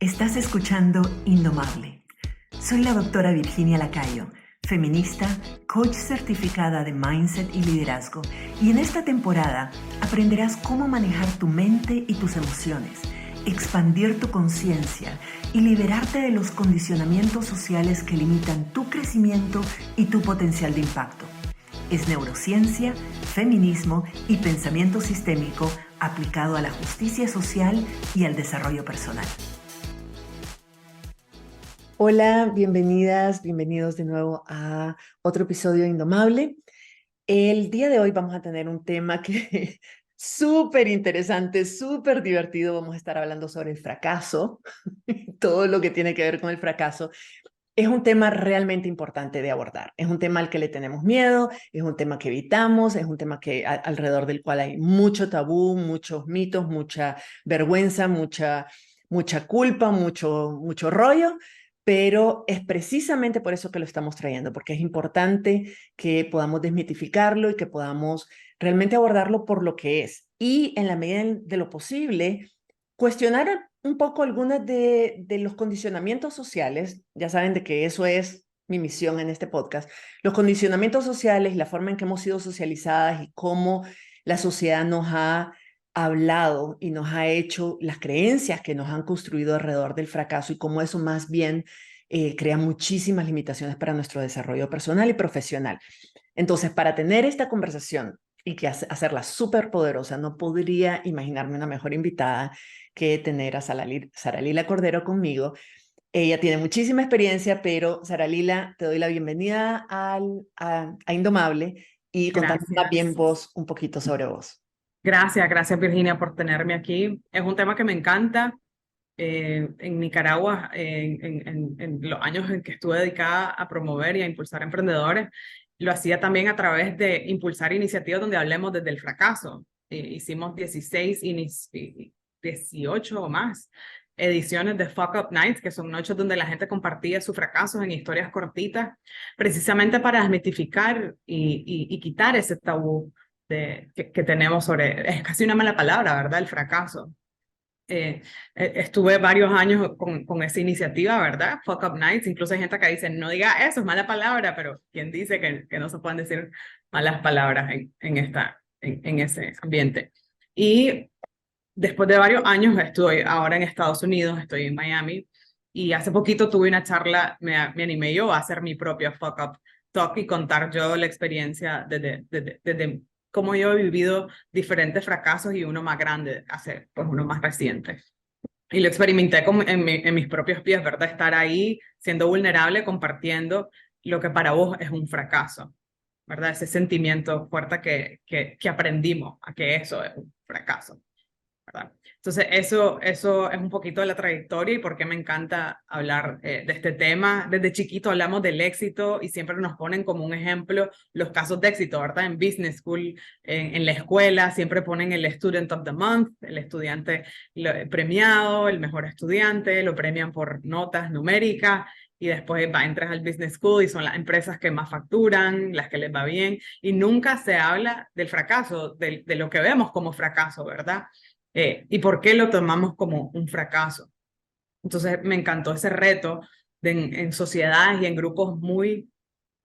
Estás escuchando Indomable. Soy la doctora Virginia Lacayo, feminista, coach certificada de mindset y liderazgo, y en esta temporada aprenderás cómo manejar tu mente y tus emociones, expandir tu conciencia y liberarte de los condicionamientos sociales que limitan tu crecimiento y tu potencial de impacto. Es neurociencia, feminismo y pensamiento sistémico aplicado a la justicia social y al desarrollo personal. Hola, bienvenidas, bienvenidos de nuevo a otro episodio de Indomable. El día de hoy vamos a tener un tema que súper interesante, súper divertido. Vamos a estar hablando sobre el fracaso, todo lo que tiene que ver con el fracaso. Es un tema realmente importante de abordar. Es un tema al que le tenemos miedo, es un tema que evitamos, es un tema alrededor del cual hay mucho tabú, muchos mitos, mucha vergüenza, mucha culpa, mucho rollo, pero es precisamente por eso que lo estamos trayendo, porque es importante que podamos desmitificarlo y que podamos realmente abordarlo por lo que es. Y en la medida de lo posible, cuestionar un poco algunos de los condicionamientos sociales. Ya saben de que eso es mi misión en este podcast. Los condicionamientos sociales, la forma en que hemos sido socializadas y cómo la sociedad nos ha hablado y nos ha hecho las creencias que nos han construido alrededor del fracaso y cómo eso más bien crea muchísimas limitaciones para nuestro desarrollo personal y profesional. Entonces, para tener esta conversación y que hacerla súper poderosa, no podría imaginarme una mejor invitada que tener a Sara Lila Cordero conmigo. Ella tiene muchísima experiencia, pero Sara Lila, te doy la bienvenida a Indomable y contanos más bien Gracias. vos un poquito sobre vos. Gracias Virginia por tenerme aquí. Es un tema que me encanta. En Nicaragua, en los años en que estuve dedicada a promover y a impulsar emprendedores, lo hacía también a través de impulsar iniciativas donde hablemos desde el fracaso. Hicimos 18 o más ediciones de Fuck Up Nights, que son noches donde la gente compartía sus fracasos en historias cortitas, precisamente para desmitificar y quitar ese tabú que tenemos sobre, es casi una mala palabra, ¿verdad? El fracaso. Estuve varios años con esa iniciativa, ¿verdad? Fuck Up Nights. Incluso hay gente que dice, no diga eso, es mala palabra, pero ¿quién dice que no se pueden decir malas palabras en ese ambiente? Y después de varios años estoy ahora en Estados Unidos, estoy en Miami, y hace poquito tuve una charla, me animé yo a hacer mi propia Fuck Up Talk y contar yo la experiencia desde cómo yo he vivido diferentes fracasos y uno más grande, pues uno más reciente. Y lo experimenté en mis propios pies, ¿verdad? Estar ahí siendo vulnerable, compartiendo lo que para vos es un fracaso, ¿verdad? Ese sentimiento fuerte que aprendimos a que eso es un fracaso, ¿verdad? Entonces, eso es un poquito de la trayectoria y por qué me encanta hablar de este tema. Desde chiquito hablamos del éxito y siempre nos ponen como un ejemplo los casos de éxito, ¿verdad? En Business School, en la escuela, siempre ponen el Student of the Month, el estudiante premiado, el mejor estudiante, lo premian por notas numéricas. Y después entras al Business School y son las empresas que más facturan, las que les va bien, y nunca se habla del fracaso, de lo que vemos como fracaso, ¿verdad? Y por qué lo tomamos como un fracaso. Entonces me encantó ese reto en sociedades y en grupos muy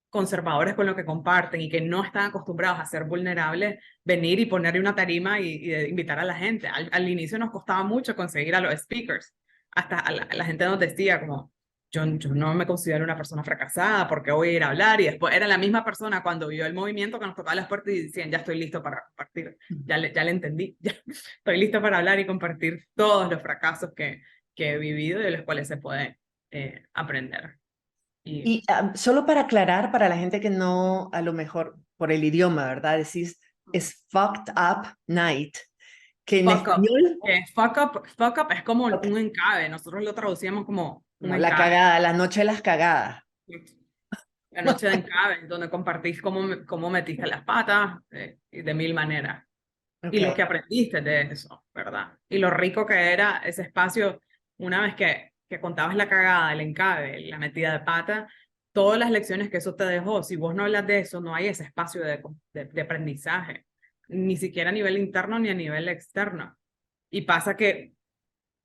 conservadores con lo que comparten y que no están acostumbrados a ser vulnerables, venir y ponerle una tarima y invitar a la gente. Al inicio nos costaba mucho conseguir a los speakers. Hasta la gente nos decía como, yo no me considero una persona fracasada porque voy a ir a hablar, y después era la misma persona cuando vio el movimiento que nos tocaba las puertas y decían, ya estoy listo para compartir, ya le entendí, ya estoy listo para hablar y compartir todos los fracasos que he vivido y de los cuales se puede aprender. Y Y solo para aclarar, para la gente que no, a lo mejor por el idioma, ¿verdad? Decís, es fucked up night, que en fuck up. español, Fuck up es como ok, un encabe. Nosotros lo traducíamos como un como la encabe. cagada, la noche de las cagadas. La noche de encabe, donde compartís cómo metiste las patas y de mil maneras. Y Ok. lo que aprendiste de eso, ¿verdad? Y lo rico que era ese espacio, una vez que contabas la cagada, el encabe, la metida de pata, todas las lecciones que eso te dejó. Si vos no hablas de eso, no hay ese espacio de aprendizaje, ni siquiera a nivel interno ni a nivel externo. Y pasa que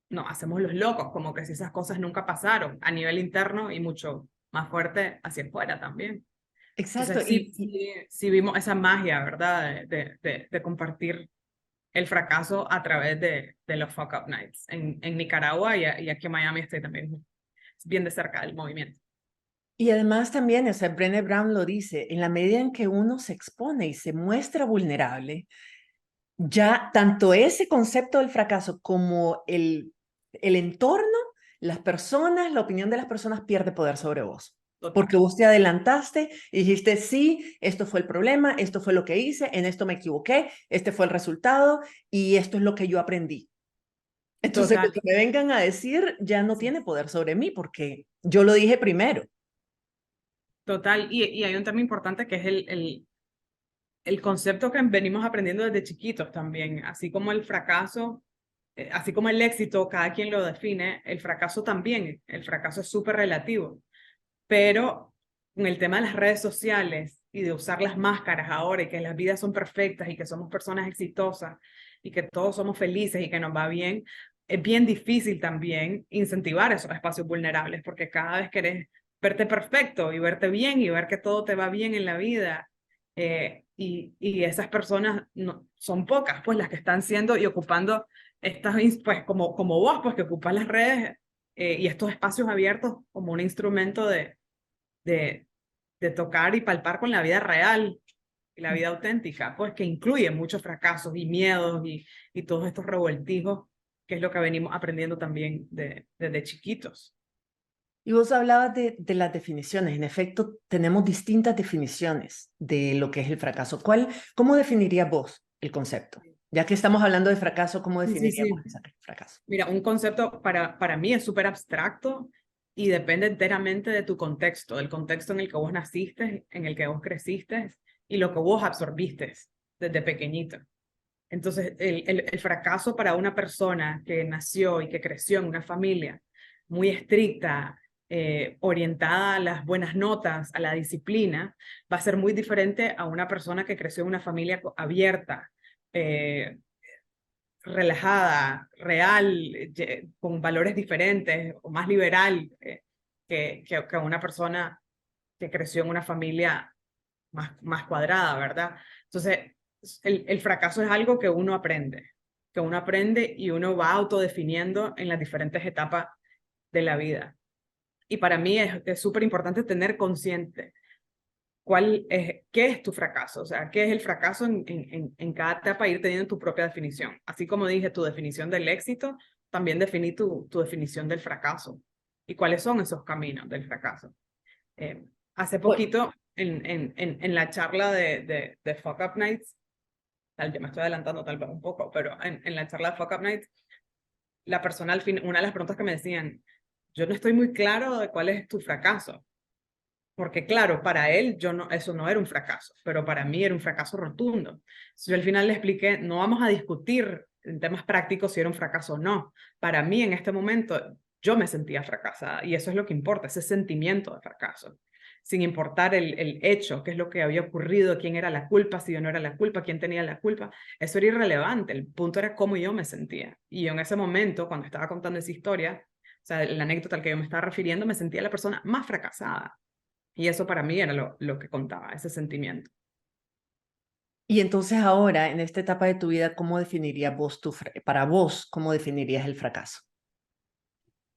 nos hacemos los locos, como que si esas cosas nunca pasaron a nivel interno y mucho más fuerte hacia afuera también. Exacto. Entonces sí vimos esa magia, ¿verdad? De compartir el fracaso a través de los Fuck Up Nights en Nicaragua y aquí en Miami estoy también bien de cerca del movimiento. y además también, o sea, Brené Brown lo dice, en la medida en que uno se expone y se muestra vulnerable, ya tanto ese concepto del fracaso como el entorno, las personas, la opinión de las personas pierde poder sobre vos. Total, Porque vos te adelantaste y dijiste, sí, esto fue el problema, esto fue lo que hice, en esto me equivoqué, este fue el resultado y esto es lo que yo aprendí. Entonces, lo total. que me vengan a decir ya no tiene poder sobre mí porque yo lo dije primero. Total, y hay un tema importante que es el concepto que venimos aprendiendo desde chiquitos también, así como el fracaso, así como el éxito, cada quien lo define, el fracaso también, el fracaso es súper relativo, pero con el tema de las redes sociales y de usar las máscaras ahora y que las vidas son perfectas y que somos personas exitosas y que todos somos felices y que nos va bien, es bien difícil también incentivar esos espacios vulnerables porque cada vez querés verte perfecto y verte bien y ver que todo te va bien en la vida. Y esas personas no, son pocas, pues las que están siendo y ocupando estas, pues como vos, pues que ocupas las redes y estos espacios abiertos como un instrumento de, de tocar y palpar con la vida real y la vida auténtica, pues que incluye muchos fracasos y miedos y todos estos revoltijos, que es lo que venimos aprendiendo también desde chiquitos. Y vos hablabas de las definiciones. En efecto, tenemos distintas definiciones de lo que es el fracaso. ¿Cómo definirías vos el concepto? Ya que estamos hablando de fracaso, ¿cómo Sí, sí, definirías vos sí. el fracaso? Mira, un concepto para mí es súper abstracto y depende enteramente de tu contexto, del contexto en el que vos naciste, en el que vos creciste y lo que vos absorbiste desde pequeñito. Entonces, el fracaso para una persona que nació y que creció en una familia muy estricta, orientada a las buenas notas, a la disciplina, va a ser muy diferente a una persona que creció en una familia abierta, eh, relajada, real, con valores diferentes o más liberal que una persona que creció en una familia más cuadrada, ¿verdad? Entonces, el fracaso es algo que uno aprende y uno va autodefiniendo en las diferentes etapas de la vida. Y para mí es súper importante tener consciente qué es tu fracaso, o sea, qué es el fracaso en cada etapa, ir teniendo tu propia definición. Así como dije, tu definición del éxito, también definí tu definición del fracaso y cuáles son esos caminos del fracaso. Hace Bueno, poquito, en la charla de Fuck Up Nights, tal vez me estoy adelantando tal vez un poco, pero en la charla de Fuck Up Nights, la persona al fin, una de las preguntas que me decían, yo no estoy muy claro de cuál es tu fracaso, porque claro, para él eso no era un fracaso, pero para mí era un fracaso rotundo. Entonces, yo al final le expliqué, no vamos a discutir en temas prácticos si era un fracaso o no. Para mí en este momento yo me sentía fracasada y eso es lo que importa, ese sentimiento de fracaso, sin importar el hecho, qué es lo que había ocurrido, quién era la culpa, si yo no era la culpa, quién tenía la culpa. Eso era irrelevante, el punto era cómo yo me sentía. Y yo en ese momento, cuando estaba contando esa historia, o sea, la anécdota al que yo me estaba refiriendo, me sentía la persona más fracasada. Y eso para mí era lo que contaba, ese sentimiento. y entonces ahora, en esta etapa de tu vida, ¿cómo definirías vos para vos, cómo definirías el fracaso?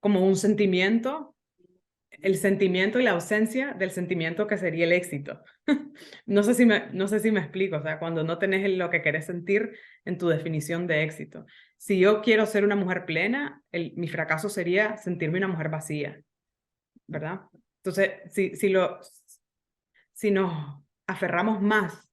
Como un sentimiento, el sentimiento y la ausencia del sentimiento que sería el éxito. No sé si me explico, o sea, cuando no tenés lo que querés sentir en tu definición de éxito. Si yo quiero ser una mujer plena, mi fracaso sería sentirme una mujer vacía, ¿verdad? Entonces, si nos aferramos más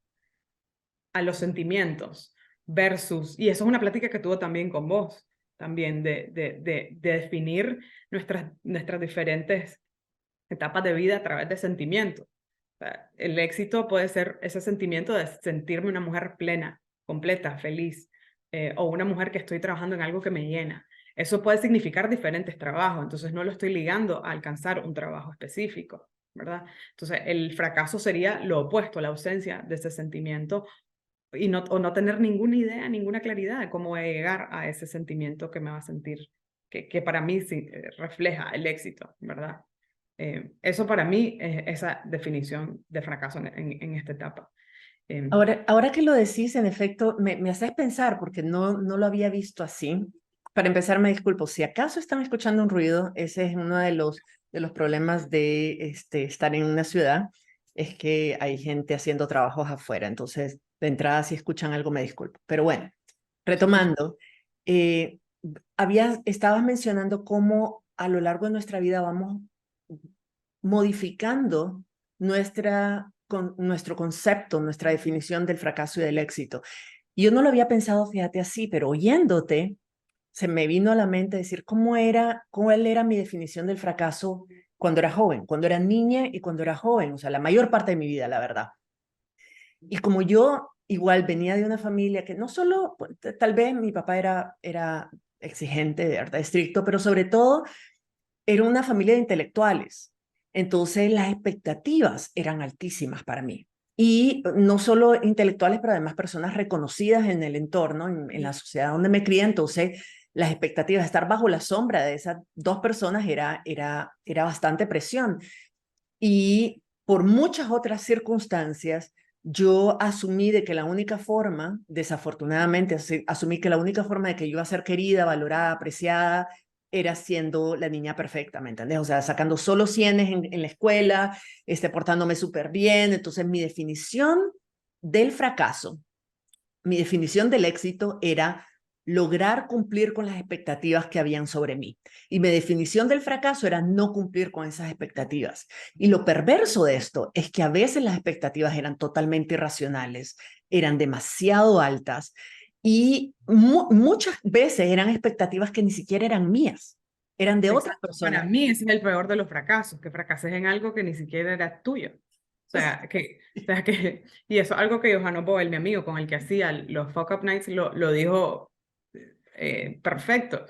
a los sentimientos versus, y eso es una plática que tuvo también con vos, también de definir nuestras diferentes etapas de vida a través de sentimientos. O sea, el éxito puede ser ese sentimiento de sentirme una mujer plena, completa, feliz, o una mujer que estoy trabajando en algo que me llena. Eso puede significar diferentes trabajos, entonces no lo estoy ligando a alcanzar un trabajo específico, ¿verdad? Entonces el fracaso sería lo opuesto, la ausencia de ese sentimiento y o no tener ninguna idea, ninguna claridad de cómo voy a llegar a ese sentimiento que me va a sentir, que para mí sí, refleja el éxito, ¿verdad? Eso para mí es esa definición de fracaso en esta etapa. Ahora que lo decís, en efecto, me haces pensar, porque no lo había visto así. Para empezar, me disculpo, si acaso están escuchando un ruido, ese es uno de los problemas de estar en una ciudad, es que hay gente haciendo trabajos afuera. Entonces, de entrada, si escuchan algo, me disculpo. Pero bueno, retomando, eh, estabas mencionando cómo a lo largo de nuestra vida vamos modificando nuestro concepto, nuestra definición del fracaso y del éxito. Y yo no lo había pensado, fíjate así, pero oyéndote, se me vino a la mente decir cuál era mi definición del fracaso cuando era joven, cuando era niña y cuando era joven, o sea, la mayor parte de mi vida, la verdad. Y como yo igual venía de una familia que no solo, pues, tal vez mi papá era exigente, de verdad, estricto, pero sobre todo era una familia de intelectuales. Entonces las expectativas eran altísimas para mí. Y no solo intelectuales, pero además personas reconocidas en el entorno, en la sociedad donde me crié. Entonces las expectativas de estar bajo la sombra de esas dos personas era bastante presión. Y por muchas otras circunstancias, yo asumí de que la única forma, desafortunadamente, asumí que la única forma de que yo iba a ser querida, valorada, apreciada, era siendo la niña perfecta, ¿me entendés? O sea, sacando solo cienes en la escuela, portándome súper bien. Entonces, mi definición del fracaso, mi definición del éxito era lograr cumplir con las expectativas que habían sobre mí. Y mi definición del fracaso era no cumplir con esas expectativas. Y lo perverso de esto es que a veces las expectativas eran totalmente irracionales, eran demasiado altas y muchas veces eran expectativas que ni siquiera eran mías, eran de otras Exacto. Para personas. mí ese es el peor de los fracasos, que fracases en algo que ni siquiera era tuyo. Y eso, algo que Johanna Boel, mi amigo con el que hacía los Fuck Up Nights, lo dijo perfecto.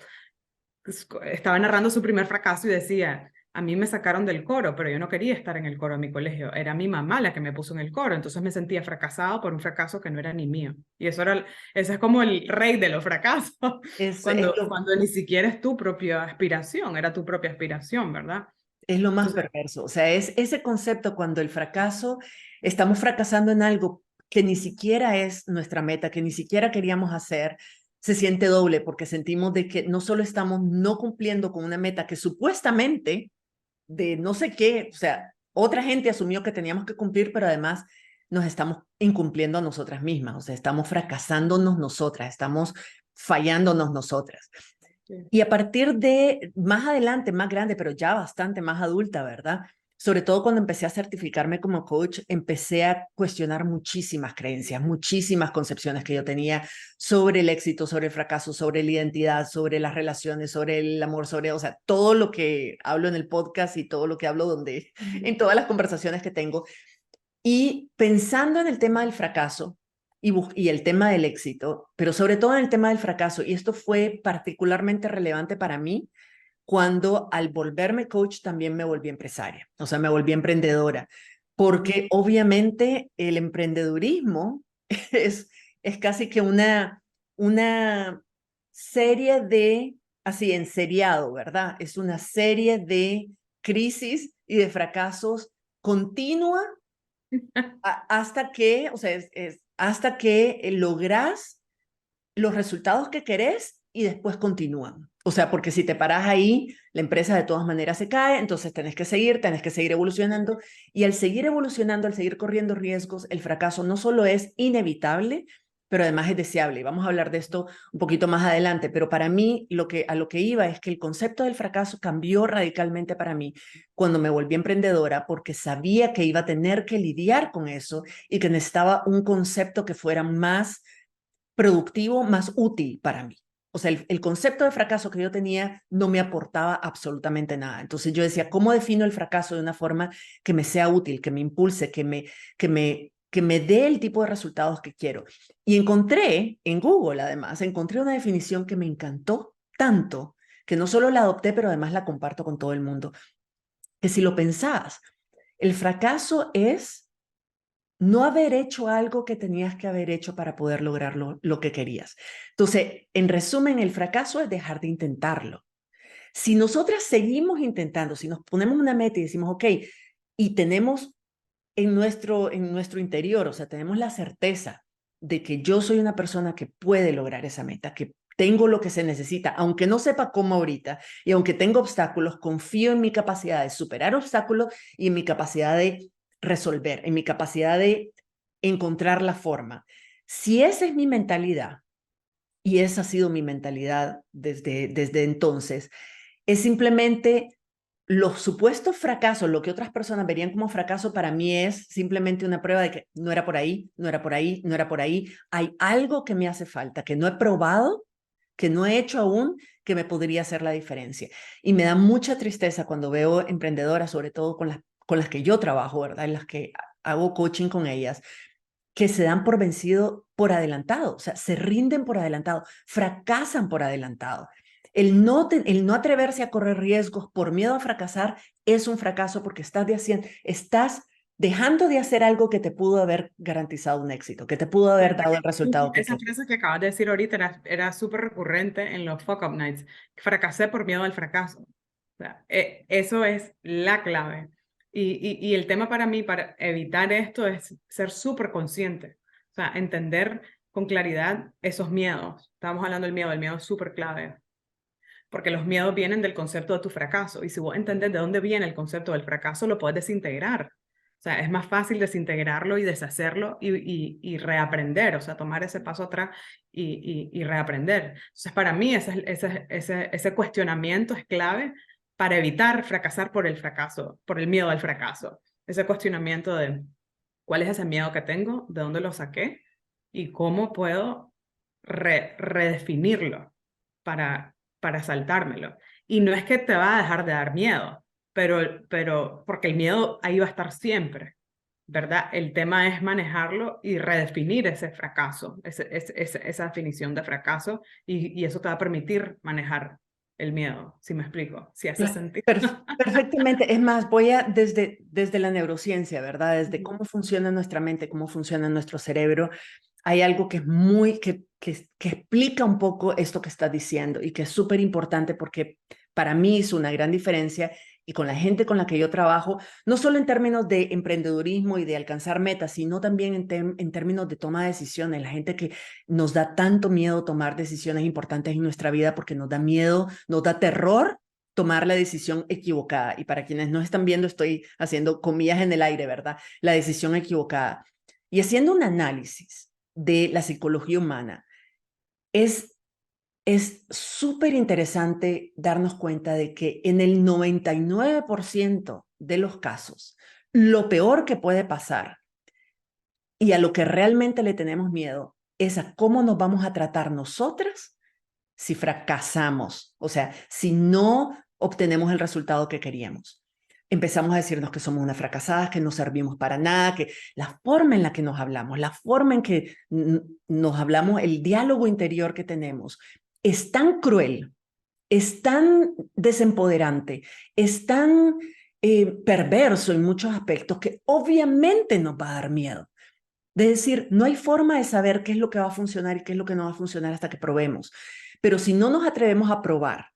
Estaba narrando su primer fracaso y decía, a mí me sacaron del coro, pero yo no quería estar en el coro de mi colegio. Era mi mamá la que me puso en el coro, entonces me sentía fracasado por un fracaso que no era ni mío. Y ese es como el rey de los fracasos, Es cuando ni siquiera es tu propia aspiración, era tu propia aspiración, ¿verdad? Es lo más Entonces, perverso. O sea, es ese concepto cuando el fracaso, estamos fracasando en algo que ni siquiera es nuestra meta, que ni siquiera queríamos hacer, se siente doble porque sentimos de que no solo estamos no cumpliendo con una meta que supuestamente de no sé qué, o sea, otra gente asumió que teníamos que cumplir, pero además nos estamos incumpliendo a nosotras mismas, o sea, estamos fracasándonos nosotras, estamos fallándonos nosotras. sí. Y a partir de más adelante, más grande, pero ya bastante más adulta, ¿verdad? Sobre todo cuando empecé a certificarme como coach, empecé a cuestionar muchísimas creencias, muchísimas concepciones que yo tenía sobre el éxito, sobre el fracaso, sobre la identidad, sobre las relaciones, sobre el amor, sobre, o sea, todo lo que hablo en el podcast y todo lo que hablo en todas las conversaciones que tengo. Y pensando en el tema del fracaso y el tema del éxito, pero sobre todo en el tema del fracaso, y esto fue particularmente relevante para mí cuando al volverme coach también me volví empresaria, o sea, me volví emprendedora, porque obviamente el emprendedurismo es casi que una serie de, así en seriado, ¿verdad? Es una serie de crisis y de fracasos continua hasta que, o sea, hasta que logras los resultados que querés y después continúan. O sea, porque si te paras ahí, la empresa de todas maneras se cae, entonces tenés que seguir evolucionando y al seguir evolucionando, al seguir corriendo riesgos, el fracaso no solo es inevitable, pero además es deseable. Y vamos a hablar de esto un poquito más adelante, pero para mí a lo que iba es que el concepto del fracaso cambió radicalmente para mí cuando me volví emprendedora porque sabía que iba a tener que lidiar con eso y que necesitaba un concepto que fuera más productivo, más útil para mí. O sea, el concepto de fracaso que yo tenía no me aportaba absolutamente nada. Entonces yo decía, ¿cómo defino el fracaso de una forma que me sea útil, que me impulse, que me dé el tipo de resultados que quiero? Y encontré en Google, además, encontré una definición que me encantó tanto, que no solo la adopté, pero además la comparto con todo el mundo, que si lo pensás, el fracaso es no haber hecho algo que tenías que haber hecho para poder lograr lo que querías. Entonces, en resumen, el fracaso es dejar de intentarlo. Si nosotras seguimos intentando, si nos ponemos una meta y decimos, ok, y tenemos en nuestro interior, o sea, tenemos la certeza de que yo soy una persona que puede lograr esa meta, que tengo lo que se necesita, aunque no sepa cómo ahorita, y aunque tengo obstáculos, confío en mi capacidad de superar obstáculos y en mi capacidad de resolver, en mi capacidad de encontrar la forma. Si esa es mi mentalidad, y esa ha sido mi mentalidad desde entonces, es simplemente los supuestos fracasos, lo que otras personas verían como fracaso, para mí es simplemente una prueba de que no era por ahí, no era por ahí, no era por ahí. Hay algo que me hace falta, que no he probado, que no he hecho aún, que me podría hacer la diferencia. Y me da mucha tristeza cuando veo emprendedoras, sobre todo con las que yo trabajo, ¿verdad? En las que hago coaching con ellas, que se dan por vencido por adelantado, o sea, se rinden por adelantado, fracasan por adelantado. El no atreverse a correr riesgos por miedo a fracasar es un fracaso porque estás dejando de hacer algo que te pudo haber garantizado un éxito, que te pudo haber dado el resultado que Esa querías. frase que acabas de decir ahorita era súper recurrente en los fuck up nights. Fracasé por miedo al fracaso. O sea, eso es la clave. Y el tema para mí, para evitar esto, es ser súper consciente. O sea, entender con claridad esos miedos. Estábamos hablando del miedo. El miedo es súper clave. Porque los miedos vienen del concepto de tu fracaso. Y si vos entendés de dónde viene el concepto del fracaso, lo puedes desintegrar. O sea, es más fácil desintegrarlo y deshacerlo y reaprender, o sea, tomar ese paso atrás y reaprender. Entonces, para mí, ese cuestionamiento es clave para evitar fracasar por el fracaso, por el miedo al fracaso. Ese cuestionamiento de cuál es ese miedo que tengo, de dónde lo saqué y cómo puedo redefinirlo para saltármelo. Y no es que te va a dejar de dar miedo, pero porque el miedo ahí va a estar siempre, ¿verdad? El tema es manejarlo y redefinir ese fracaso, esa definición de fracaso, y eso te va a permitir manejar el miedo, si me explico, si hace sentido. Perfectamente. Es más, desde la neurociencia, ¿verdad? Desde cómo funciona nuestra mente, cómo funciona nuestro cerebro. Hay algo que es que explica un poco esto que estás diciendo y que es súper importante porque para mí es una gran diferencia y con la gente con la que yo trabajo, no solo en términos de emprendedurismo y de alcanzar metas, sino también en términos de toma de decisiones, la gente que nos da tanto miedo tomar decisiones importantes en nuestra vida porque nos da miedo, nos da terror tomar la decisión equivocada. Y para quienes no están viendo, estoy haciendo comillas en el aire, ¿verdad? La decisión equivocada. Y haciendo un análisis de la psicología humana, es súper interesante darnos cuenta de que en el 99% de los casos, lo peor que puede pasar y a lo que realmente le tenemos miedo es a cómo nos vamos a tratar nosotras si fracasamos, o sea, si no obtenemos el resultado que queríamos. Empezamos a decirnos que somos unas fracasadas, que no servimos para nada, que la forma en la que nos hablamos, la forma en que nos hablamos, el diálogo interior que tenemos, es tan cruel, es tan desempoderante, es tan perverso en muchos aspectos que obviamente nos va a dar miedo. De decir, no hay forma de saber qué es lo que va a funcionar y qué es lo que no va a funcionar hasta que probemos. Pero si no nos atrevemos a probar,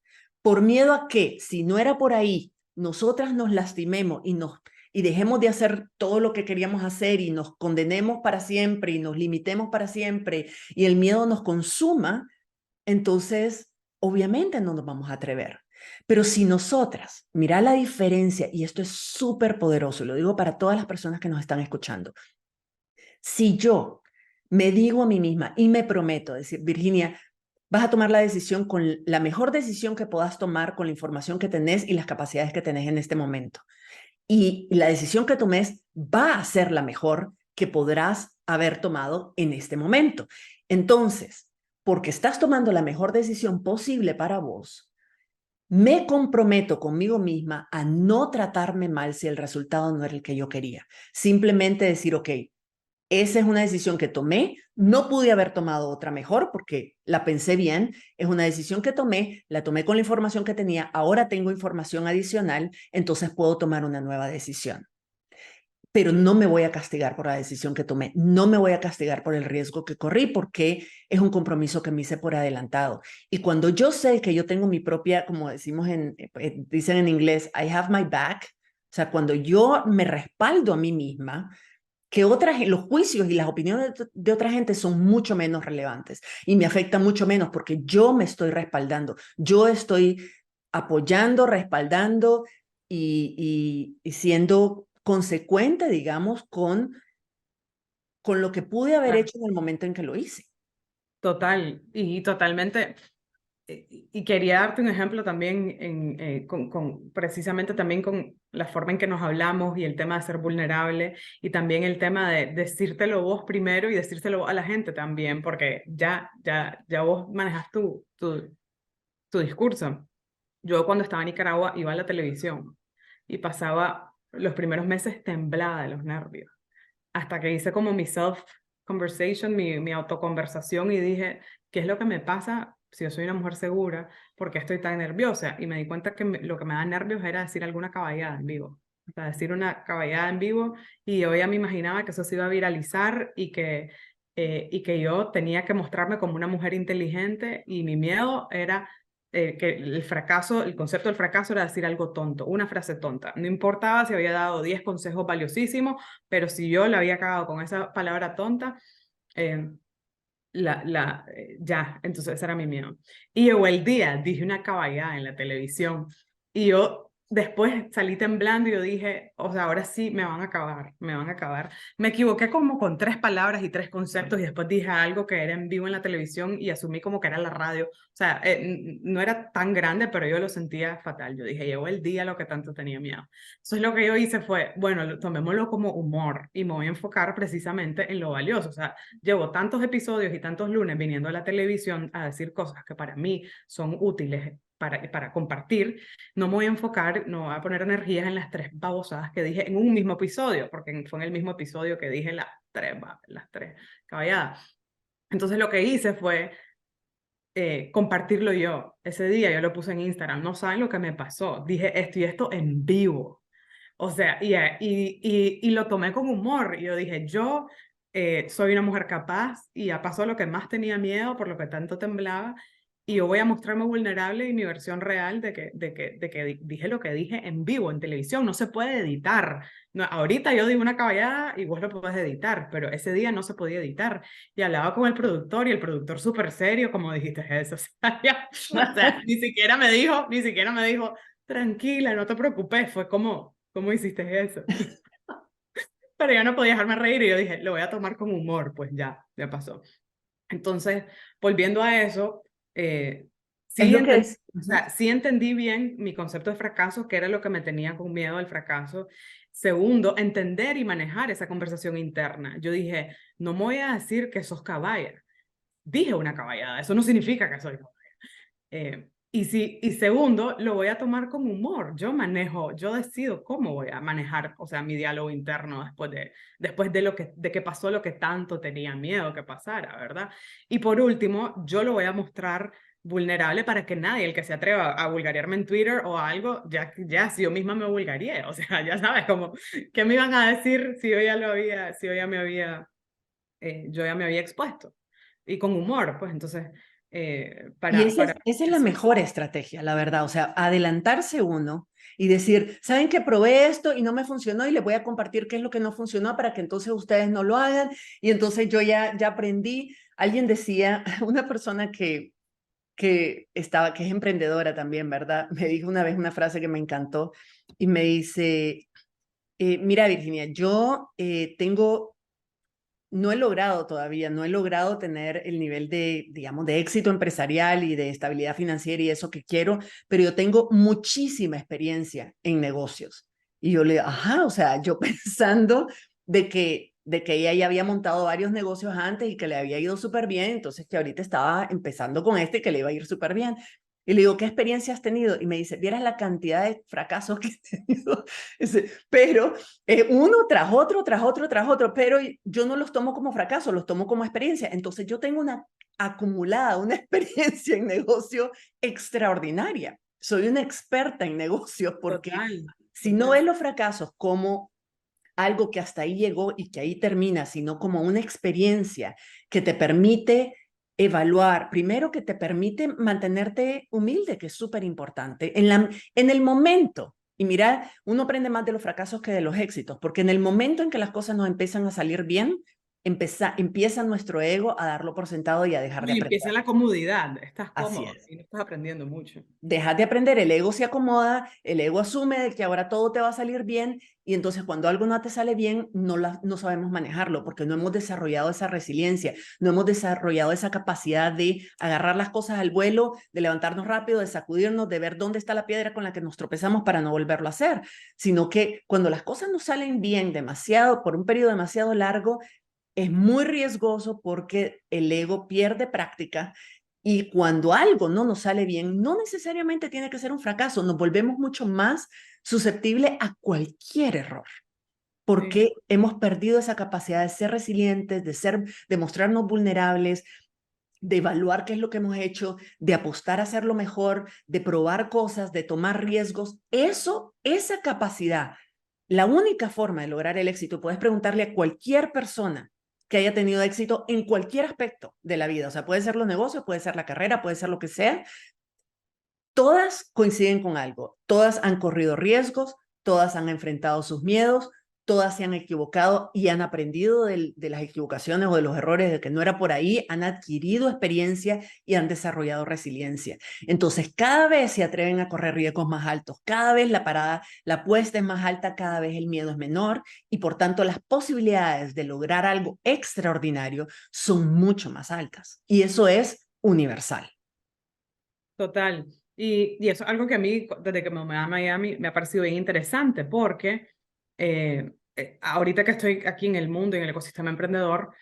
por miedo a que, si no era por ahí, nosotras nos lastimemos y dejemos de hacer todo lo que queríamos hacer y nos condenemos para siempre y nos limitemos para siempre y el miedo nos consuma, entonces obviamente no nos vamos a atrever. Pero si nosotras, mira la diferencia, y esto es súper poderoso, lo digo para todas las personas que nos están escuchando, si yo me digo a mí misma y me prometo, decir, Virginia, vas a tomar la decisión con la mejor decisión que puedas tomar con la información que tenés y las capacidades que tenés en este momento. Y la decisión que tomes va a ser la mejor que podrás haber tomado en este momento. Entonces, porque estás tomando la mejor decisión posible para vos, me comprometo conmigo misma a no tratarme mal si el resultado no era el que yo quería. Simplemente decir, ok, esa es una decisión que tomé, no pude haber tomado otra mejor porque la pensé bien, es una decisión que tomé, la tomé con la información que tenía, ahora tengo información adicional, entonces puedo tomar una nueva decisión. pero no me voy a castigar por la decisión que tomé, no me voy a castigar por el riesgo que corrí, porque es un compromiso que me hice por adelantado. Y cuando yo sé que yo tengo mi propia, como decimos dicen en inglés, I have my back, o sea, cuando yo me respaldo a mí misma, que los juicios y las opiniones de otra gente son mucho menos relevantes y me afectan mucho menos porque yo me estoy respaldando, yo estoy apoyando, respaldando y siendo consecuente, digamos, con lo que pude haber Claro. hecho en el momento en que lo hice. Total, y totalmente. Y quería darte un ejemplo también precisamente también con la forma en que nos hablamos y el tema de ser vulnerable y también el tema de decírtelo vos primero y decírselo a la gente también, porque ya vos manejas tu discurso. Yo cuando estaba en Nicaragua iba a la televisión y pasaba los primeros meses temblada de los nervios, hasta que hice como mi self-conversation, mi autoconversación y dije, ¿qué es lo que me pasa si yo soy una mujer segura? ¿Por qué estoy tan nerviosa? Y me di cuenta que lo que me da nervios era decir alguna caballada en vivo. O sea, decir una caballada en vivo y yo ya me imaginaba que eso se iba a viralizar y que yo tenía que mostrarme como una mujer inteligente y mi miedo era que el fracaso, el concepto del fracaso era decir algo tonto, una frase tonta. No importaba si había dado 10 consejos valiosísimos, pero si yo la había cagado con esa palabra tonta, eh, ya, entonces ese era mi miedo. Y llegó el día, dije una caballada en la televisión y yo después salí temblando y yo dije, o sea, ahora sí me van a acabar, me van a acabar. Me equivoqué como con 3 palabras y 3 conceptos y después dije algo que era en vivo en la televisión y asumí como que era la radio. O sea, no era tan grande, pero yo lo sentía fatal. Yo dije, llegó el día a lo que tanto tenía miedo. Entonces lo que yo hice fue, bueno, tomémoslo como humor y me voy a enfocar precisamente en lo valioso. O sea, llevo tantos episodios y tantos lunes viniendo a la televisión a decir cosas que para mí son útiles para compartir. No me voy a enfocar, no voy a poner energías en las 3 babosadas que dije en un mismo episodio, porque fue en el mismo episodio que dije las tres caballadas. Entonces lo que hice fue compartirlo yo. Ese día yo lo puse en Instagram. No saben lo que me pasó. Dije esto y esto en vivo. O sea, y lo tomé con humor. Y yo dije, yo soy una mujer capaz y ya pasó lo que más tenía miedo, por lo que tanto temblaba. Y yo voy a mostrarme vulnerable y mi versión real de que dije lo que dije en vivo, en televisión. No se puede editar. No, ahorita yo digo una caballada y vos lo podés editar, pero ese día no se podía editar. Y hablaba con el productor y el productor súper serio, como dijiste eso. O sea, ni siquiera me dijo, tranquila, no te preocupes. Fue como, ¿cómo hiciste eso? Pero yo no podía dejarme reír y yo dije, lo voy a tomar con humor, pues ya pasó. Entonces, volviendo a eso, Es sí lo que entendí, es. o sea, sí entendí bien mi concepto de fracaso, que era lo que me tenía con miedo al fracaso. Segundo, entender y manejar esa conversación interna. Yo dije, no me voy a decir que sos caballa. Dije una caballada, eso no significa que soy caballa. Y segundo, lo voy a tomar con humor. Yo decido cómo voy a manejar, o sea, mi diálogo interno después de que pasó lo que tanto tenía miedo que pasara, ¿verdad? Y por último, yo lo voy a mostrar vulnerable para que nadie, el que se atreva a vulgarearme en Twitter o algo, ya si yo misma me vulgareé, o sea, ya sabes, como, ¿qué me iban a decir si yo ya me había expuesto? Y con humor, pues entonces, Y para esa es la eso. mejor estrategia, la verdad. O sea, adelantarse uno y decir, ¿saben que probé esto y no me funcionó y les voy a compartir qué es lo que no funcionó para que entonces ustedes no lo hagan? Y entonces yo ya aprendí. Alguien decía, una persona que es emprendedora también, ¿verdad? Me dijo una vez una frase que me encantó y me dice, mira, Virginia, yo no he logrado todavía, no he logrado tener el nivel de, digamos, de éxito empresarial y de estabilidad financiera y eso que quiero, pero yo tengo muchísima experiencia en negocios. Y yo le digo, ajá, o sea, yo pensando de que ella ya había montado varios negocios antes y que le había ido súper bien, entonces que ahorita estaba empezando con este y que le iba a ir súper bien. Y le digo, ¿qué experiencia has tenido? Y me dice, vieras la cantidad de fracasos que he tenido. Pero uno tras otro, tras otro, tras otro, pero yo no los tomo como fracaso, los tomo como experiencia. Entonces yo tengo una acumulada, una experiencia en negocio extraordinaria. Soy una experta en negocios porque Total, si no total. ves los fracasos como algo que hasta ahí llegó y que ahí termina, sino como una experiencia que te permite evaluar, primero que te permite mantenerte humilde, que es súper importante, en el momento. Y mira, uno aprende más de los fracasos que de los éxitos, porque en el momento en que las cosas nos empiezan a salir bien, empieza nuestro ego a darlo por sentado y a dejar de Y aprender. empieza la comodidad, estás Así cómodo es. y no estás aprendiendo mucho. Dejas de aprender, el ego se acomoda, el ego asume de que ahora todo te va a salir bien y entonces cuando algo no te sale bien, no sabemos manejarlo porque no hemos desarrollado esa resiliencia, no hemos desarrollado esa capacidad de agarrar las cosas al vuelo, de levantarnos rápido, de sacudirnos, de ver dónde está la piedra con la que nos tropezamos para no volverlo a hacer, sino que cuando las cosas no salen bien demasiado, por un periodo demasiado largo, es muy riesgoso porque el ego pierde práctica y cuando algo no nos sale bien, no necesariamente tiene que ser un fracaso, nos volvemos mucho más susceptibles a cualquier error, Sí. porque hemos perdido esa capacidad de ser resilientes, de mostrarnos vulnerables, de evaluar qué es lo que hemos hecho, de apostar a hacerlo mejor, de probar cosas, de tomar riesgos. Esa capacidad, la única forma de lograr el éxito, puedes preguntarle a cualquier persona que haya tenido éxito en cualquier aspecto de la vida, o sea, puede ser los negocios, puede ser la carrera, puede ser lo que sea, todas coinciden con algo, todas han corrido riesgos, todas han enfrentado sus miedos, todas se han equivocado y han aprendido de las equivocaciones o de los errores de que no era por ahí, han adquirido experiencia y han desarrollado resiliencia. Entonces, cada vez se atreven a correr riesgos más altos, cada vez la apuesta es más alta, cada vez el miedo es menor y por tanto las posibilidades de lograr algo extraordinario son mucho más altas. Y eso es universal. Total. Y eso es algo que a mí, desde que me mudé a Miami, me ha parecido bien interesante porque ahorita que estoy aquí en el mundo, en el ecosistema emprendedor,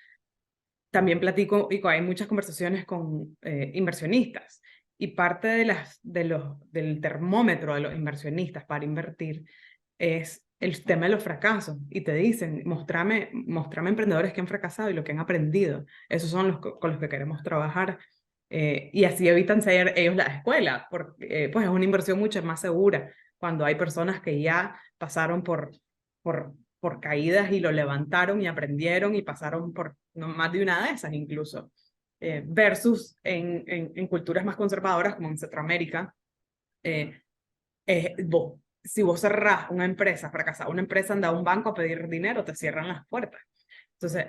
también platico y hay muchas conversaciones con inversionistas. Y parte del termómetro de los inversionistas para invertir es el tema de los fracasos. Y te dicen, mostrame emprendedores que han fracasado y lo que han aprendido. Esos son con los que queremos trabajar. Y así evitan ser ellos la escuela, porque pues es una inversión mucho más segura cuando hay personas que ya pasaron por caídas y lo levantaron y aprendieron y pasaron por no, más de una de esas incluso, versus en culturas más conservadoras como en Centroamérica, eh, si vos cerrás una empresa, fracasás una empresa, anda a un banco a pedir dinero, te cierran las puertas. Entonces,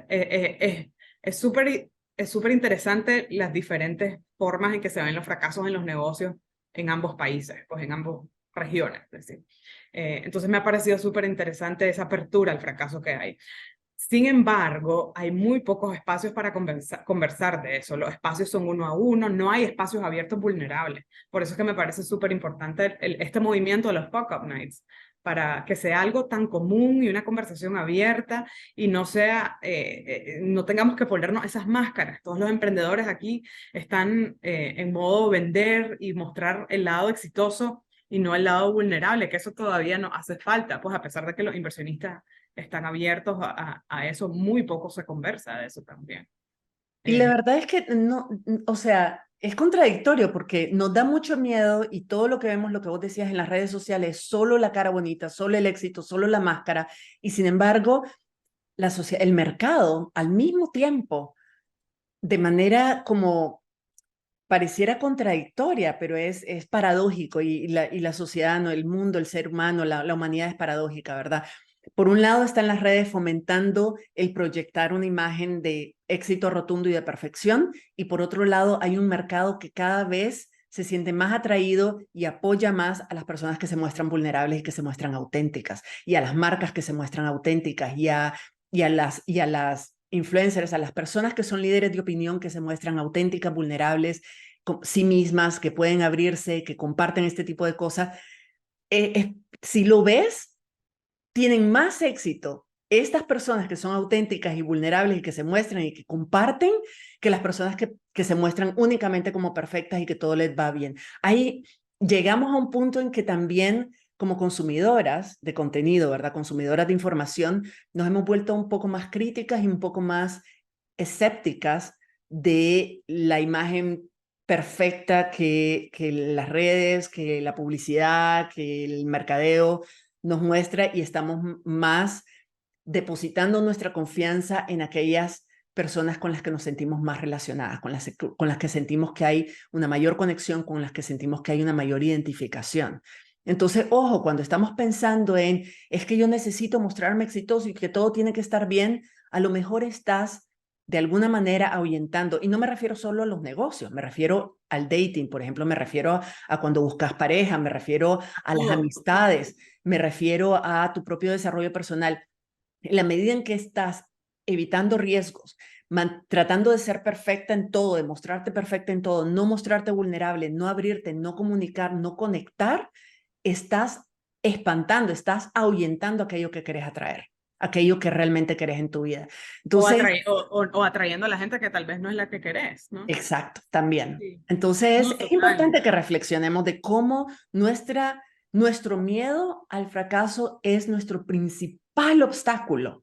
es súper interesante las diferentes formas en que se ven los fracasos en los negocios en ambos países, pues en ambas regiones. Es decir. Entonces, me ha parecido súper interesante esa apertura al fracaso que hay. Sin embargo, hay muy pocos espacios para conversar de eso. Los espacios son uno a uno, no hay espacios abiertos vulnerables. Por eso es que me parece súper importante este movimiento de los Fuck Up Nights, para que sea algo tan común y una conversación abierta y no tengamos que ponernos esas máscaras. Todos los emprendedores aquí están en modo vender y mostrar el lado exitoso y no el lado vulnerable, que eso todavía no hace falta, pues a pesar de que los inversionistas están abiertos a eso, muy poco se conversa de eso también. Y la Eh, verdad es que no, o sea, es contradictorio porque nos da mucho miedo y todo lo que vemos, lo que vos decías en las redes sociales, solo la cara bonita, solo el éxito, solo la máscara. Y sin embargo, el mercado al mismo tiempo, de manera como pareciera contradictoria, pero es paradójico y la sociedad, ¿no? El mundo, el ser humano, la humanidad es paradójica, ¿verdad? Por un lado están las redes fomentando el proyectar una imagen de éxito rotundo y de perfección, y por otro lado hay un mercado que cada vez se siente más atraído y apoya más a las personas que se muestran vulnerables y que se muestran auténticas, y a las marcas que se muestran auténticas, y a las influencers, a las personas que son líderes de opinión que se muestran auténticas, vulnerables, con sí mismas, que pueden abrirse, que comparten este tipo de cosas. Si lo ves, tienen más éxito estas personas que son auténticas y vulnerables y que se muestran y que comparten que las personas que se muestran únicamente como perfectas y que todo les va bien. Ahí llegamos a un punto en que también como consumidoras de contenido, ¿verdad? Consumidoras de información, nos hemos vuelto un poco más críticas y un poco más escépticas de la imagen perfecta que las redes, que la publicidad, que el mercadeo nos muestra y estamos más depositando nuestra confianza en aquellas personas con las que nos sentimos más relacionadas, con las que sentimos que hay una mayor conexión, con las que sentimos que hay una mayor identificación. Entonces, ojo, cuando estamos pensando en, es que yo necesito mostrarme exitoso y que todo tiene que estar bien, a lo mejor estás de alguna manera ahuyentando, y no me refiero solo a los negocios, me refiero al dating, por ejemplo, me refiero a cuando buscas pareja, me refiero a las amistades, me refiero a tu propio desarrollo personal. En la medida en que estás evitando riesgos, tratando de ser perfecta en todo, de mostrarte perfecta en todo, no mostrarte vulnerable, no abrirte, no comunicar, no conectar, estás espantando, estás ahuyentando aquello que querés atraer, aquello que realmente querés en tu vida. Entonces, o atrayendo a la gente que tal vez no es la que querés, ¿no? exacto, también. Sí. Entonces, No, es total. importante que reflexionemos de cómo nuestro miedo al fracaso es nuestro principal obstáculo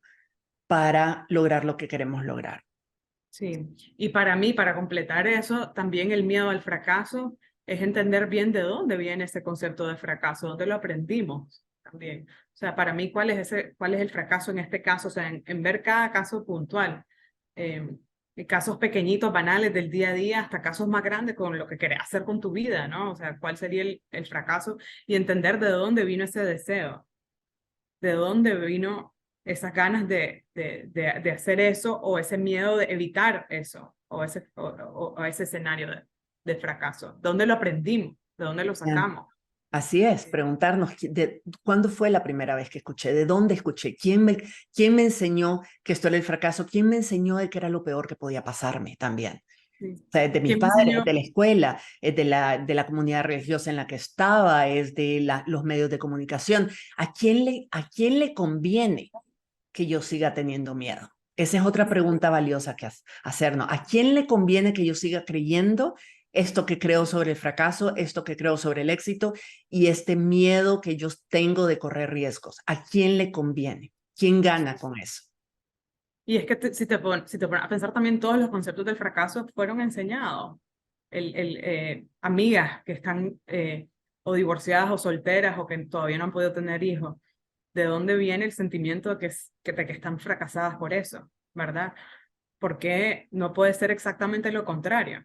para lograr lo que queremos lograr. Sí, y para mí, para completar eso, también el miedo al fracaso es entender bien de dónde viene ese concepto de fracaso, dónde lo aprendimos también. O sea, para mí, cuál es el fracaso en este caso? O sea, en ver cada caso puntual, eh, casos pequeñitos, banales del día a día, hasta casos más grandes con lo que querés hacer con tu vida, ¿no? O sea, cuál sería el fracaso y entender de dónde vino ese deseo, de dónde vino esas ganas de hacer eso o ese miedo de evitar eso o ese escenario de fracaso. ¿Dónde lo aprendimos? ¿De dónde lo Bien. sacamos? Así es, preguntarnos cuándo fue la primera vez que escuché, de dónde escuché, quién me enseñó que esto era el fracaso, quién me enseñó de que era lo peor que podía pasarme también. Sí. O sea, es de mis ¿Quién me padres, es enseñó? de la escuela, es de la comunidad religiosa en la que estaba, es de los medios de comunicación. ¿A quién le conviene que yo siga teniendo miedo? Esa es otra pregunta valiosa que hacernos. ¿A quién le conviene que yo siga creyendo esto que creo sobre el fracaso, esto que creo sobre el éxito y este miedo que yo tengo de correr riesgos? ¿A quién le conviene? ¿Quién gana con eso? Y es que si te pones a pensar también todos los conceptos del fracaso fueron enseñados. Amigas que están o divorciadas o solteras o que todavía no han podido tener hijos, ¿de dónde viene el sentimiento de que están fracasadas por eso? ¿Verdad? Porque no puede ser exactamente lo contrario.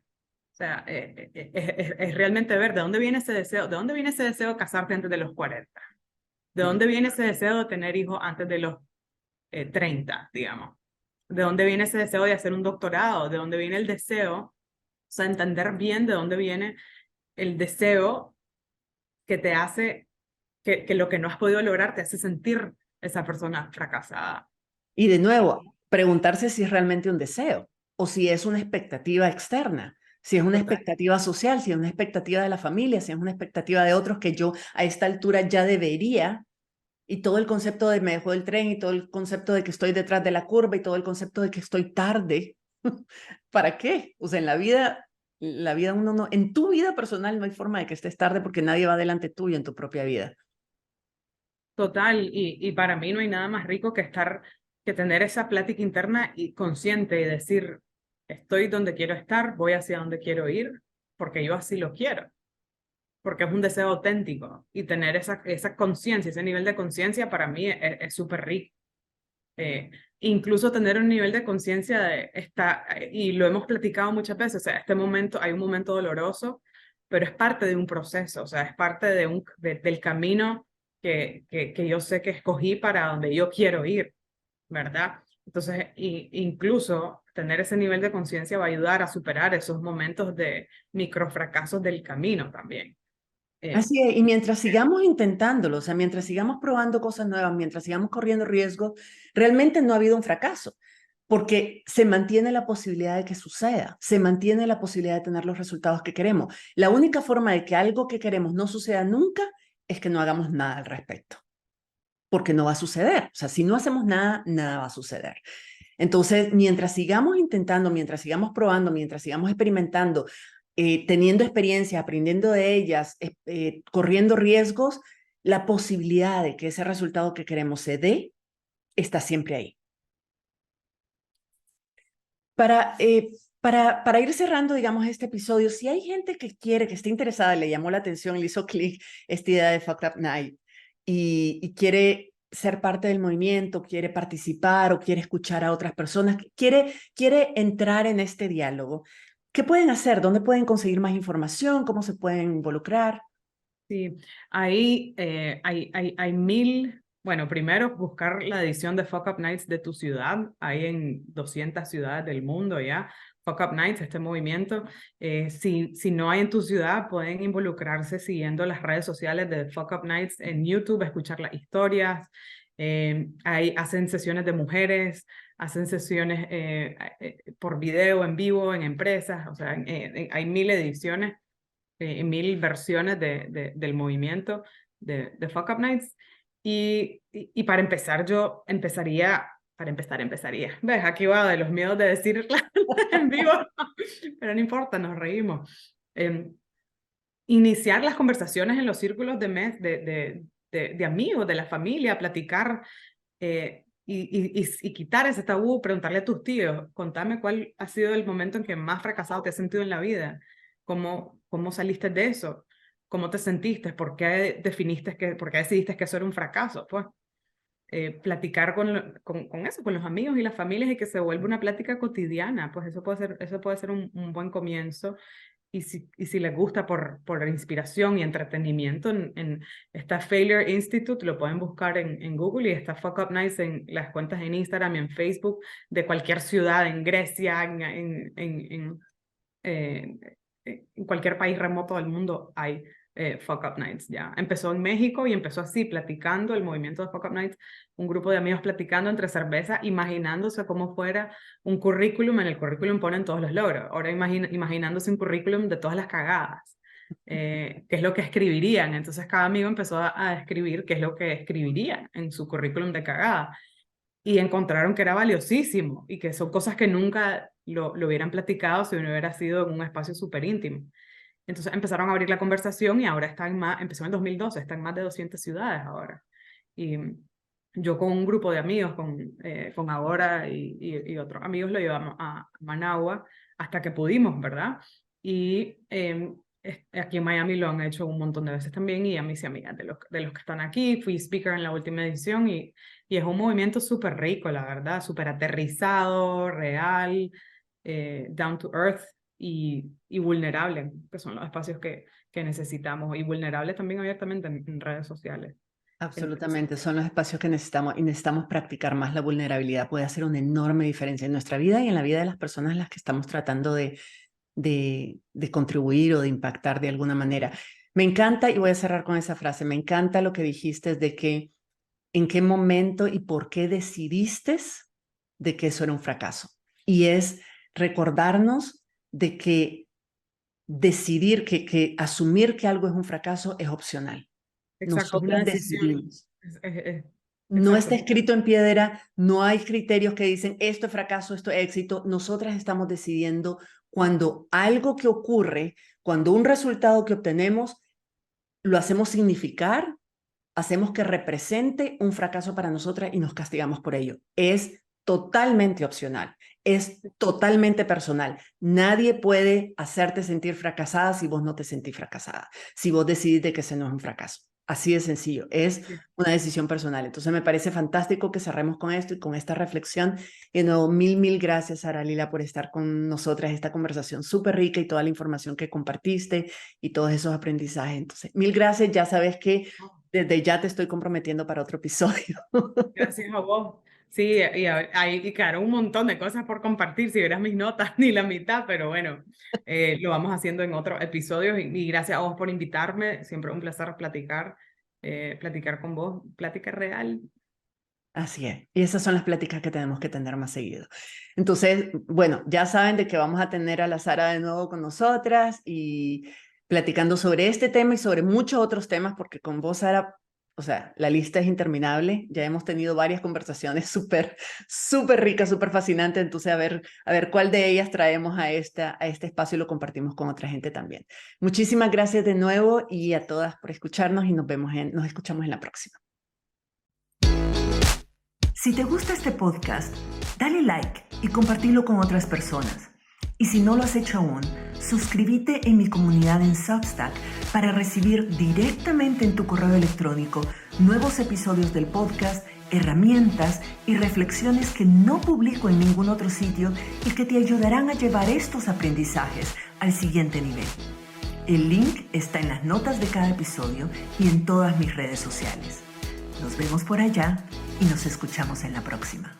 O sea, es realmente ver de dónde viene ese deseo, de dónde viene ese deseo de casarte antes de los 40, de dónde viene ese deseo de tener hijos antes de los 30, digamos, de dónde viene ese deseo de hacer un doctorado, de dónde viene el deseo, o sea, entender bien de dónde viene el deseo que te hace, que lo que no has podido lograr te hace sentir esa persona fracasada. Y de nuevo, preguntarse si es realmente un deseo o si es una expectativa externa, si es una Total. expectativa social, si es una expectativa de la familia, si es una expectativa de otros que yo a esta altura ya debería, y todo el concepto de me dejó el tren y todo el concepto de que estoy detrás de la curva y todo el concepto de que estoy tarde. ¿Para qué? O sea, en la vida uno no, en tu vida personal no hay forma de que estés tarde porque nadie va delante tuyo en tu propia vida. Total, y para mí no hay nada más rico que tener esa plática interna y consciente y decir, estoy donde quiero estar, voy hacia donde quiero ir, porque yo así lo quiero, porque es un deseo auténtico y tener esa conciencia, ese nivel de conciencia para mí es súper rico. Incluso tener un nivel de conciencia y lo hemos platicado muchas veces, o sea, hay un momento doloroso, pero es parte de un proceso, o sea, es parte del camino que yo sé que escogí para donde yo quiero ir, ¿verdad? Entonces, incluso tener ese nivel de conciencia va a ayudar a superar esos momentos de microfracasos del camino también. Eh, Así es, y mientras sigamos intentándolo, o sea, mientras sigamos probando cosas nuevas, mientras sigamos corriendo riesgos, realmente no ha habido un fracaso, porque se mantiene la posibilidad de que suceda, se mantiene la posibilidad de tener los resultados que queremos. La única forma de que algo que queremos no suceda nunca es que no hagamos nada al respecto, porque no va a suceder. O sea, si no hacemos nada, nada va a suceder. Entonces, mientras sigamos intentando, mientras sigamos probando, mientras sigamos experimentando, teniendo experiencias, aprendiendo de ellas, corriendo riesgos, la posibilidad de que ese resultado que queremos se dé está siempre ahí. Para ir cerrando, digamos, este episodio, si hay gente que quiere, que esté interesada, le llamó la atención, le hizo clic esta idea de Fucked Up Night y quiere ser parte del movimiento, quiere participar o quiere escuchar a otras personas, quiere entrar en este diálogo, ¿qué pueden hacer? ¿Dónde pueden conseguir más información? ¿Cómo se pueden involucrar? Sí, ahí hay mil, bueno, primero buscar la edición de Fuck Up Nights de tu ciudad, hay en 200 ciudades del mundo ya, Fuck Up Nights, este movimiento. Si no hay en tu ciudad, pueden involucrarse siguiendo las redes sociales de Fuck Up Nights en YouTube, escuchar las historias, hacen sesiones de mujeres, hacen sesiones por video, en vivo, en empresas, o sea, hay 1000 ediciones, 1000 versiones del movimiento de Fuck Up Nights. Y para empezar, yo empezaría, ¿Ves? Aquí va de los miedos de decirla en vivo, pero no importa, nos reímos. Iniciar las conversaciones en los círculos de amigos, de la familia, platicar y quitar ese tabú, preguntarle a tus tíos, contame cuál ha sido el momento en que más fracasado te has sentido en la vida, cómo saliste de eso, cómo te sentiste, por qué decidiste que eso era un fracaso, pues. Platicar con eso, con los amigos y las familias y que se vuelva una plática cotidiana, pues eso puede ser un buen comienzo. Y si les gusta por inspiración y entretenimiento, está Failure Institute, lo pueden buscar en Google, y está Fuck Up Nights en las cuentas en Instagram y en Facebook de cualquier ciudad, en Grecia, en cualquier país remoto del mundo hay Fuck Up Nights ya. Empezó en México y empezó así, platicando el movimiento de Fuck Up Nights, un grupo de amigos platicando entre cerveza, imaginándose cómo fuera un currículum. En el currículum ponen todos los logros. Ahora imaginándose un currículum de todas las cagadas, qué es lo que escribirían. Entonces cada amigo empezó a escribir qué es lo que escribirían en su currículum de cagada. Y encontraron que era valiosísimo y que son cosas que nunca lo hubieran platicado si no hubiera sido en un espacio súper íntimo. Entonces empezaron a abrir la conversación y ahora empezó en el 2012, está en más de 200 ciudades ahora. Y yo con un grupo de amigos, con Agora y otros amigos, lo llevamos a Managua hasta que pudimos, ¿verdad? Y aquí en Miami lo han hecho un montón de veces también, y a mis amigas de los que están aquí, fui speaker en la última edición, y es un movimiento súper rico, la verdad, súper aterrizado, real, down to earth y vulnerable, que son los espacios que necesitamos, y vulnerable también abiertamente en redes sociales. Absolutamente, son los espacios que necesitamos, y necesitamos practicar más la vulnerabilidad. Puede hacer una enorme diferencia en nuestra vida y en la vida de las personas a las que estamos tratando de contribuir o de impactar de alguna manera. Me encanta, y voy a cerrar con esa frase, me encanta lo que dijiste de que en qué momento y por qué decidiste de que eso era un fracaso. Y es recordarnos de que decidir, que asumir que algo es un fracaso es opcional. Exacto, es una Nosotras decisión. decidimos. No Exacto. está escrito en piedra, no hay criterios que dicen esto es fracaso, esto es éxito. Nosotras estamos decidiendo cuando algo que ocurre, cuando un resultado que obtenemos, lo hacemos significar, hacemos que represente un fracaso para nosotras y nos castigamos por ello. Es totalmente opcional, es totalmente personal. Nadie puede hacerte sentir fracasada si vos no te sentís fracasada, si vos decidís de que ese no es un fracaso. Así de sencillo, es una decisión personal. Entonces me parece fantástico que cerremos con esto y con esta reflexión. Y de nuevo, mil gracias, Sara Lila, por estar con nosotras, esta conversación súper rica y toda la información que compartiste y todos esos aprendizajes. Entonces, mil gracias, ya sabes que desde ya te estoy comprometiendo para otro episodio. Gracias a vos. Sí, y claro, un montón de cosas por compartir. Si vieras mis notas, ni la mitad, pero bueno, lo vamos haciendo en otros episodios. Y gracias a vos por invitarme. Siempre un placer platicar con vos. Plática real. Así es. Y esas son las pláticas que tenemos que tener más seguido. Entonces, bueno, ya saben de que vamos a tener a la Sara de nuevo con nosotras y platicando sobre este tema y sobre muchos otros temas, porque con vos, Sara, o sea, la lista es interminable. Ya hemos tenido varias conversaciones súper ricas, súper fascinantes. Entonces, a ver cuál de ellas traemos a este espacio y lo compartimos con otra gente también. Muchísimas gracias de nuevo y a todas por escucharnos, y nos escuchamos en la próxima. Si te gusta este podcast, dale like y compartilo con otras personas. Y si no lo has hecho aún, suscríbete en mi comunidad en Substack para recibir directamente en tu correo electrónico nuevos episodios del podcast, herramientas y reflexiones que no publico en ningún otro sitio y que te ayudarán a llevar estos aprendizajes al siguiente nivel. El link está en las notas de cada episodio y en todas mis redes sociales. Nos vemos por allá y nos escuchamos en la próxima.